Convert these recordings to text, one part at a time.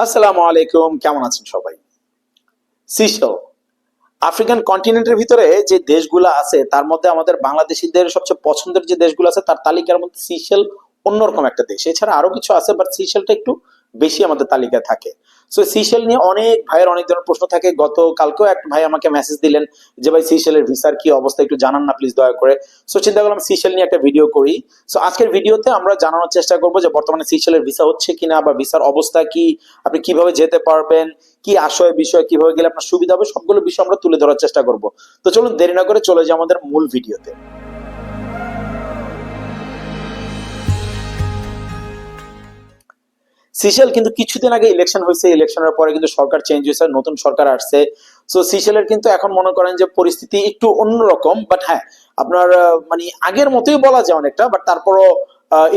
আসসালামু আলাইকুম, কেমন আছেন সবাই? সিশেল আফ্রিকান কন্টিনেন্টের ভিতরে যে দেশগুলো আছে তার মধ্যে আমাদের বাংলাদেশিদের সবচেয়ে পছন্দের যে দেশগুলো আছে তার তালিকার মধ্যে সিশেল অন্যরকম একটা দেশ। এছাড়া আরো কিছু আছে, বাট সিশেলটা একটু বেশি আমাদের তালিকায় থাকে। সো সিশেল নিয়ে অনেক ভাইয়ের অনেক ধরনের প্রশ্ন থাকে। গতকালকেও এক ভাই আমাকে মেসেজ দিলেন যে ভাই সিশেলের ভিসার কি অবস্থা একটু জানান না প্লিজ দয়া করে। সো চিন্তা করলাম সিশেল নিয়ে একটা ভিডিও করি। সো আজকের ভিডিওতে আমরা জানানোর চেষ্টা করবো যে বর্তমানে সিশেলের ভিসা হচ্ছে কিনা বা ভিসার অবস্থা কি, আপনি কিভাবে যেতে পারবেন, কি আশয় বিষয়, কিভাবে গেলে আপনার সুবিধা হবে, সবগুলো বিষয় আমরা তুলে ধরার চেষ্টা করব। তো চলুন দেরি না করে চলে যাই আমাদের মূল ভিডিওতে। সিশেল কিন্তু কিছুদিন আগে ইলেকশন হয়েছে, ইলেকশনের পরে কিন্তু সরকার চেঞ্জ হয়েছে, নতুন সরকার আসছে। সো সিশেলের কিন্তু এখন মনে করেন যে পরিস্থিতি একটু অন্যরকম, বাট হ্যাঁ আপনার মানে আগের মতোই বলা যায় অনেকটা, বাট তারপরও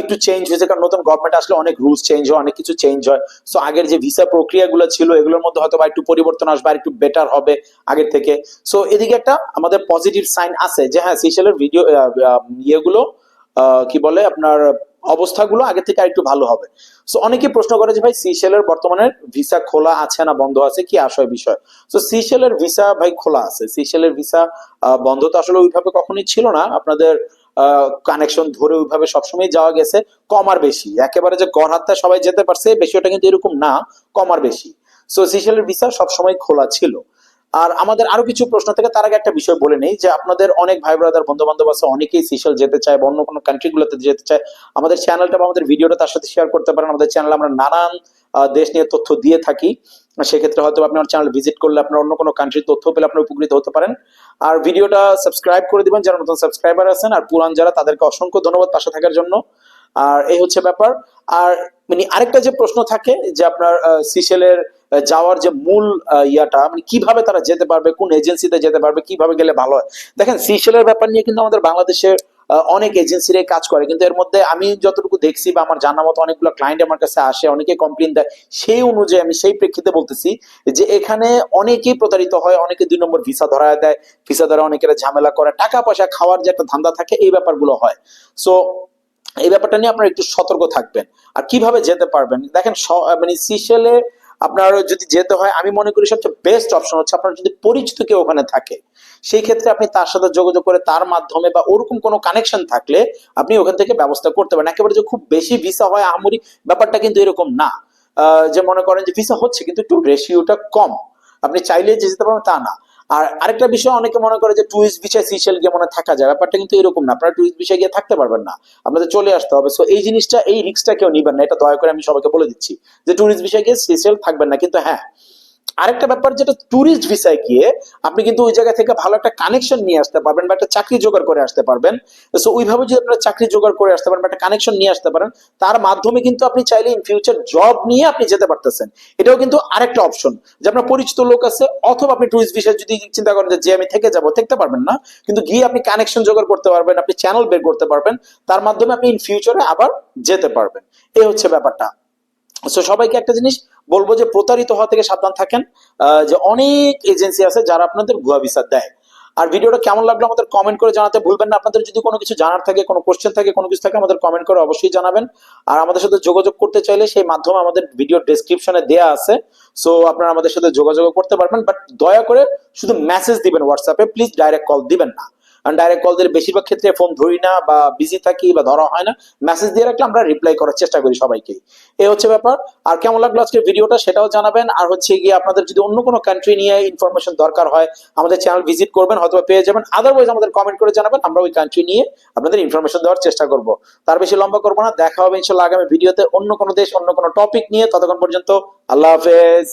একটু চেঞ্জ হয়েছে, কারণ নতুন গভর্নমেন্ট আসলে অনেক রুলস চেঞ্জ হয়, অনেক কিছু চেঞ্জ হয়। সো আগের যে ভিসা প্রক্রিয়াগুলো ছিল এগুলোর মধ্যে হয়তো বা একটু পরিবর্তন আসবে, আর একটু বেটার হবে আগের থেকে। সো এদিকে একটা আমাদের পজিটিভ সাইন আছে যে হ্যাঁ সিশেলের ভিডিও ইয়েগুলো কি বলে আপনার অবস্থাগুলো আগে থেকে আরেকটু ভালো হবে। সো অনেকে প্রশ্ন করে যে ভাই সিশেলের বর্তমানে ভিসা খোলা আছে না বন্ধ আছে, কি আশয় বিষয়। তো সিশেলের ভিসা ভাই খোলা আছে। সিশেলের ভিসা বন্ধ তো আসলে ওইভাবে কখনোই ছিল না। আপনাদের কানেকশন ধরে ওইভাবে সবসময় যাওয়া গেছে, কম আর বেশি। একেবারে যে গড় হাতে সবাই যেতে পারছে বেশিটা কিন্তু এরকম না, কম আর বেশি। সো সিশেলের ভিসা সবসময় খোলা ছিল। আর আমাদের আরো কিছু প্রশ্ন থেকে তার আগে একটা বিষয় বলে নেই যে আপনাদের অনেক ভাই ব্রাদার বন্ধু বান্ধব আছে, অনেকেই সিশেল যেতে চায় বা অন্য কোনো কান্ট্রি গুলোতে যেতে চায়। আমাদের চ্যানেলটা বা আমাদের ভিডিওটা তার সাথে শেয়ার করতে পারেন। আমাদের চ্যানেলে আমরা নানান দেশ নিয়ে তথ্য দিয়ে থাকি। সেক্ষেত্রে হয়তো আপনি আমার চ্যানেল ভিজিট করলে আপনার অন্য কোনো কান্ট্রির তথ্য পেলে আপনার উপকৃত হতে পারেন। আর ভিডিওটা সাবস্ক্রাইব করে দিবেন যারা নতুন সাবস্ক্রাইবার আছেন, আর পুরান যারা তাদেরকে অসংখ্য ধন্যবাদ পাশে থাকার জন্য। আর এই হচ্ছে ব্যাপার। আর মানে আরেকটা যে প্রশ্ন থাকে যে আপনার সিশেলের যাওয়ার যে মূল ইয়াটা মানে কিভাবে তারা যেতে পারবে, কোন এজেন্সিতে যেতে পারবে, কিভাবে গেলে ভালো হয়। দেখেন সিশেলের ব্যাপার নিয়ে কিন্তু আমাদের বাংলাদেশের অনেক এজেন্সিরাই কাজ করে, কিন্তু এর মধ্যে আমি যতটুকু দেখছি বা আমার জানা মতো অনেকগুলো ক্লায়েন্ট আমার কাছে আসে, অনেকে কমপ্লেন দেয়। সেই অনুযায়ী আমি সেই প্রেক্ষিতে বলতেছি যে এখানে অনেকেই প্রতারিত হয়, অনেকে 2 নম্বর ভিসা ধরায় দেয়, ভিসা ধরে অনেকের ঝামেলা করে, টাকা পয়সা খাওয়ার যে একটা ধান্দা থাকে এই ব্যাপারগুলো হয়। সো এই ব্যাপারটা নিয়ে আপনারা একটু সতর্ক থাকবেন। আর কিভাবে যেতে পারবেন দেখেন, মানে সিশেলে আপনার যদি যেতে হয় আমি মনে করি সবচেয়ে বেস্ট অপশন হচ্ছে আপনার যদি পরিচিত কেউ ওখানে থাকে, সেই ক্ষেত্রে আপনি তার সাথে যোগাযোগ করে তার মাধ্যমে বা ওরকম কোনো কানেকশন থাকলে আপনি ওখান থেকে ব্যবস্থা করতে পারেন। একেবারে যে খুব বেশি ভিসা হয় আহামরি ব্যাপারটা কিন্তু এরকম না। যে মনে করেন যে ভিসা হচ্ছে কিন্তু একটু রেশিওটা কম, আপনি চাইলে যে যেতে পারবেন তা না। আর আরেকটা বিষয়, অনেকে মনে করে যে টুরিস্ট ভিসায় সিশেল গিয়ে মনে থাকা যায়, ব্যাপারটা কিন্তু এরকম না। আপনারা টুরিস্ট ভিসায় গিয়ে থাকতে পারবেন না, আপনাদের চলে আসতে হবে। সো এই জিনিসটা, এই রিস্কটা কেউ নিবেন না, এটা দয়া করে আমি সবাইকে বলে দিচ্ছি যে টুরিস্ট ভিসায় গিয়ে সিশেল থাকবেন না। কিন্তু হ্যাঁ আরেকটা ব্যাপার, যেটা টুরিস্ট ভিসায় গিয়ে আপনি কিন্তু ওই জায়গা থেকে ভালো একটা কানেকশন নিয়ে আসতে পারবেন বা একটা চাকরি জোগাড় করে আসতে পারবেন। সো ওইভাবে যদি আপনারা চাকরি জোগাড় করে আসতে পারেন বা একটা কানেকশন নিয়ে আসতে পারেন, তার মাধ্যমে কিন্তু আপনি চাইলে ইন ফিউচার জব নিয়ে আপনি যেতে পারতেছেন। এটাও কিন্তু আরেকটা অপশন যে আপনার পরিচিত লোক আছে, অথবা আপনি টুরিস্ট ভিসায় যদি চিন্তা করেন যে আমি থেকে যাবো, থাকতে পারবেন না, কিন্তু গিয়ে আপনি কানেকশন জোগাড় করতে পারবেন, আপনি চ্যানেল বের করতে পারবেন, তার মাধ্যমে আপনি ইন ফিউচারে আবার যেতে পারবেন। এই হচ্ছে ব্যাপারটা। সো সবাইকে একটা জিনিস বলবো যে প্রতারিত হওয়া থেকে সাবধান থাকেন। যে অনেক এজেন্সি আছে যারা আপনাদের ভুয়া ভিসা দেয়। আর ভিডিওটা কেমন লাগলো আমাদের কমেন্ট করে জানাতে ভুলবেন না। আপনাদের যদি কোনো কিছু জানার থাকে, কোনো কোশ্চেন থাকে, কোনো কিছু থাকে, আমাদের কমেন্ট করে অবশ্যই জানাবেন। আর আমাদের সাথে যোগাযোগ করতে চাইলে সেই মাধ্যমে আমাদের ভিডিও ডেসক্রিপশনে দেয়া আছে। সো আপনারা আমাদের সাথে যোগাযোগ করতে পারবেন, বাট দয়া করে শুধু মেসেজ দিবেন হোয়াটসঅ্যাপে, প্লিজ ডাইরেক্ট কল দিবেন না। কারণ ডাইরেক্ট কল দিলে বেশিরভাগ ক্ষেত্রে ফোন ধরি না বা বিজি থাকি বা ধরা হয় না। মেসেজ দিয়ে রাখলে আমরা রিপ্লাই করার চেষ্টা করি সবাইকে। এই হচ্ছে ব্যাপার। আর কেমন লাগলো আজকের ভিডিওটা সেটাও জানাবেন। আর হচ্ছে গিয়ে আপনাদের যদি অন্য কোনো কান্ট্রি নিয়ে ইনফরমেশন দরকার হয় আমাদের চ্যানেল ভিজিট করবেন, হয়তো পেয়ে যাবেন। আদারওয়াইজ আমাদের কমেন্ট করে জানাবেন, আমরা ওই কান্ট্রি নিয়ে আপনাদের ইনফরমেশন দেওয়ার চেষ্টা করব। তার বেশি লম্বা করবো না, দেখা হবে ইনশাল্লাহ আগামী ভিডিওতে অন্য কোনো দেশ, অন্য কোনো টপিক নিয়ে। ততক্ষণ পর্যন্ত আল্লাহ হাফেজ।